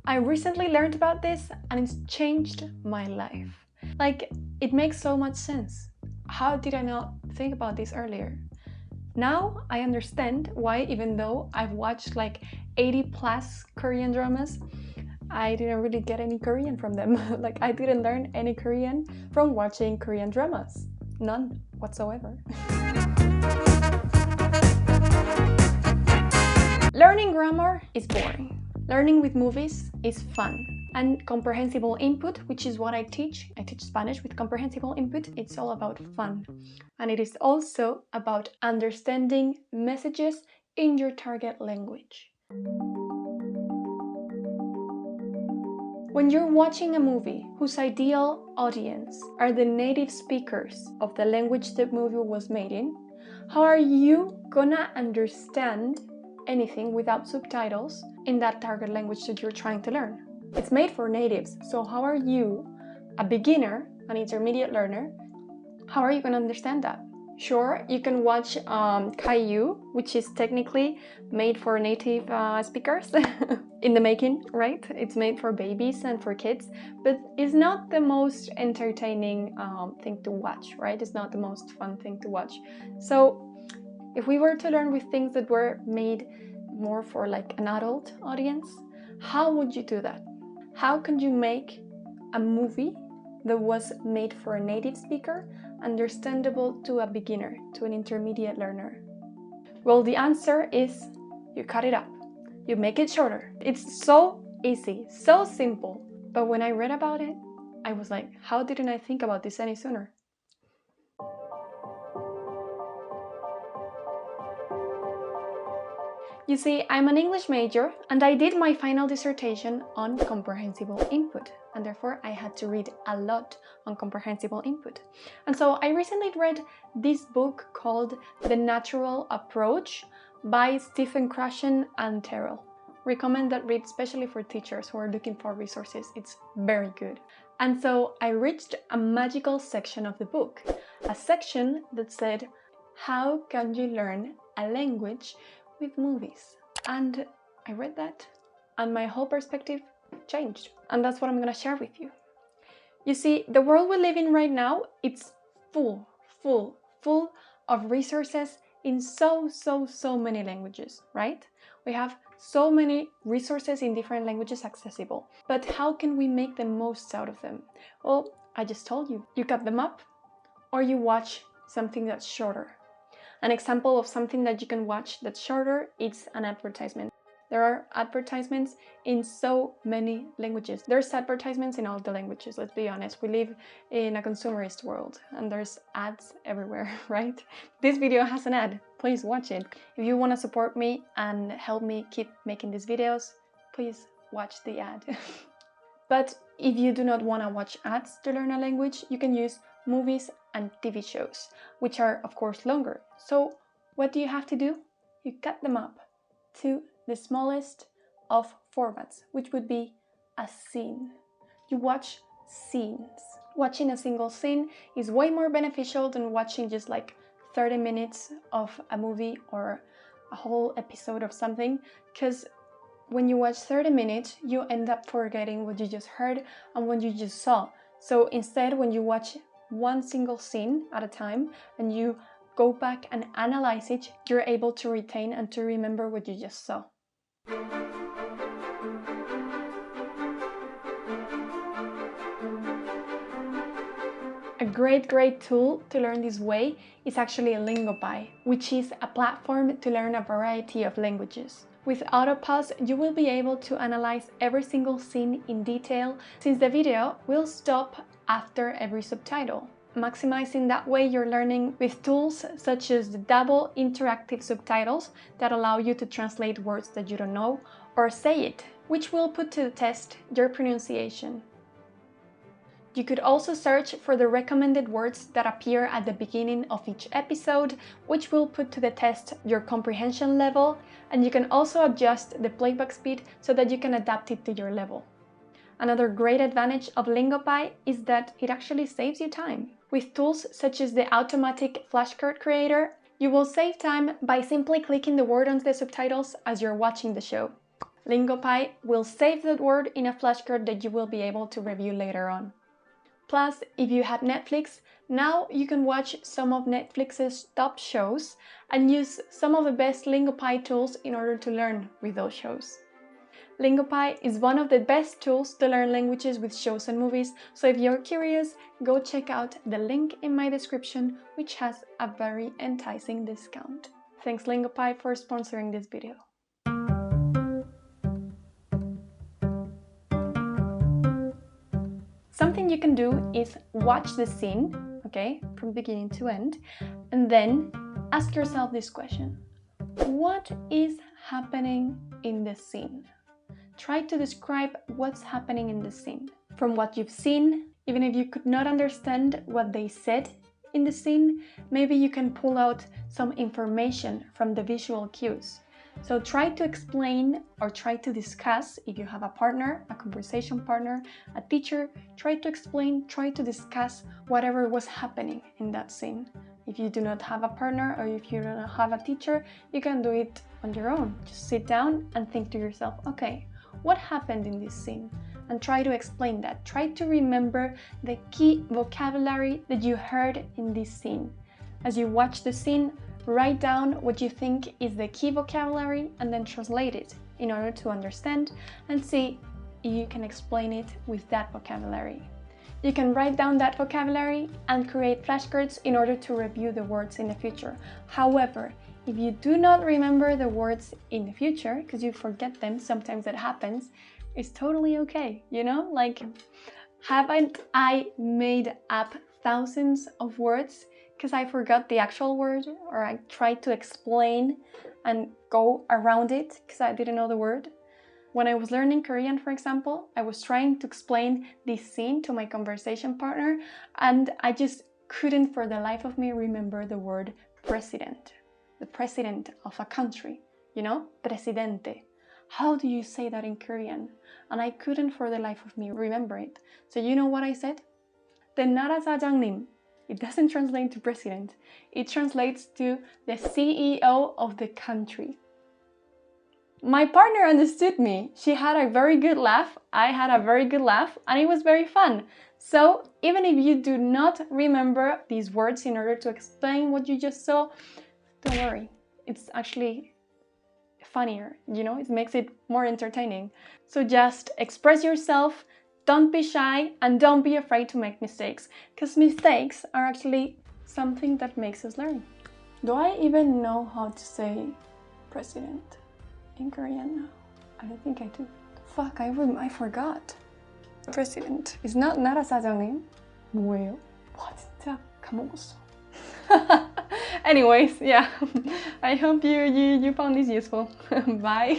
I recently learned about this and it's changed my life. Like, it makes so much sense. How did I not think about this earlier? Now I understand why, even though I've watched like 80 plus Korean dramas, I didn't really get any Korean from them. Like, I didn't learn any Korean from watching Korean dramas. None whatsoever. Learning grammar is boring. Learning with movies is fun. And comprehensible input, which is what I teach Spanish with comprehensible input, it's all about fun. And it is also about understanding messages in your target language. When you're watching a movie whose ideal audience are the native speakers of the language the movie was made in, how are you gonna understand anything without subtitles in that target language that you're trying to learn? It's made for natives, so how are you, a beginner, an intermediate learner, how are you gonna understand that? Sure, you can watch Caillou, which is technically made for native speakers in the making, right? It's made for babies and for kids, but it's not the most entertaining thing to watch, right? It's not the most fun thing to watch. So if we were to learn with things that were made more for like an adult audience, how would you do that? How can you make a movie that was made for a native speaker understandable to a beginner, to an intermediate learner? Well, the answer is you cut it up. You make it shorter. It's so easy, so simple. But when I read about it, I was like, how didn't I think about this any sooner? You see, I'm an English major and I did my final dissertation on comprehensible input, and therefore I had to read a lot on comprehensible input. And so I recently read this book called The Natural Approach by Krashen and Terrell. Recommend that read, especially for teachers who are looking for resources. It's very good. And so I reached a magical section of the book, a section that said, how can you learn a language with movies? And I read that and my whole perspective changed, and that's what I'm gonna share with you. You see, the world we live in right now, it's full of resources in so many languages, right? We have so many resources in different languages accessible, but how can we make the most out of them? Well, I just told you, you cut them up or you watch something that's shorter. An example of something that you can watch that's shorter is an advertisement. There are advertisements in so many languages. There's advertisements in all the languages, let's be honest. We live in a consumerist world and there's ads everywhere, right? This video has an ad, please watch it. If you want to support me and help me keep making these videos, please watch the ad. But if you do not want to watch ads to learn a language, you can use movies and TV shows, which are of course longer. So what do you have to do? You cut them up to the smallest of formats, which would be a scene. You watch scenes. Watching a single scene is way more beneficial than watching just like 30 minutes of a movie or a whole episode of something, because when you watch 30 minutes, you end up forgetting what you just heard and what you just saw. So instead, when you watch one single scene at a time and you go back and analyze it, you're able to retain and to remember what you just saw. A great tool to learn this way is actually Lingopie, which is a platform to learn a variety of languages. With Autopause, you will be able to analyze every single scene in detail, since the video will stop after every subtitle, maximizing that way your learning with tools such as the double interactive subtitles that allow you to translate words that you don't know or say it, which will put to the test your pronunciation. You could also search for the recommended words that appear at the beginning of each episode, which will put to the test your comprehension level, and you can also adjust the playback speed so that you can adapt it to your level. Another great advantage of Lingopie is that it actually saves you time. With tools such as the automatic flashcard creator, you will save time by simply clicking the word on the subtitles as you're watching the show. Lingopie will save that word in a flashcard that you will be able to review later on. Plus, if you had Netflix, now you can watch some of Netflix's top shows and use some of the best Lingopie tools in order to learn with those shows. Lingopie is one of the best tools to learn languages with shows and movies, so if you're curious, go check out the link in my description, which has a very enticing discount. Thanks Lingopie for sponsoring this video. Something you can do is watch the scene, okay, from beginning to end, and then ask yourself this question. What is happening in the scene? Try to describe what's happening in the scene. From what you've seen, even if you could not understand what they said in the scene, maybe you can pull out some information from the visual cues. So try to explain or try to discuss, if you have a partner, a conversation partner, a teacher, try to explain, try to discuss whatever was happening in that scene. If you do not have a partner or if you don't have a teacher, you can do it on your own. Just sit down and think to yourself, okay, what happened in this scene? And try to explain that. Try to remember the key vocabulary that you heard in this scene. As you watch the scene, write down what you think is the key vocabulary and then translate it in order to understand and see if you can explain it with that vocabulary. You can write down that vocabulary and create flashcards in order to review the words in the future. However, if you do not remember the words in the future, because you forget them, sometimes that happens, it's totally okay, you know? Like, haven't I made up thousands of words because I forgot the actual word or I tried to explain and go around it because I didn't know the word? When I was learning Korean, for example, I was trying to explain this scene to my conversation partner and I just couldn't for the life of me remember the word president. The president of a country, you know, presidente. How do you say that in Korean? And I couldn't for the life of me remember it. So you know what I said? The 나라 사장님. It doesn't translate to president. It translates to the CEO of the country. My partner understood me. She had a very good laugh. I had a very good laugh and it was very fun. So even if you do not remember these words in order to explain what you just saw, don't worry, it's actually funnier, you know, it makes it more entertaining. So just express yourself, don't be shy, and don't be afraid to make mistakes, because mistakes are actually something that makes us learn. Do I even know how to say president in Korean now? I don't think I do. Fuck, I forgot. President. It's not 나라 사장님. 뭐예요? 와, 진짜 까먹었어. Anyways, yeah, I hope you found this useful. Bye.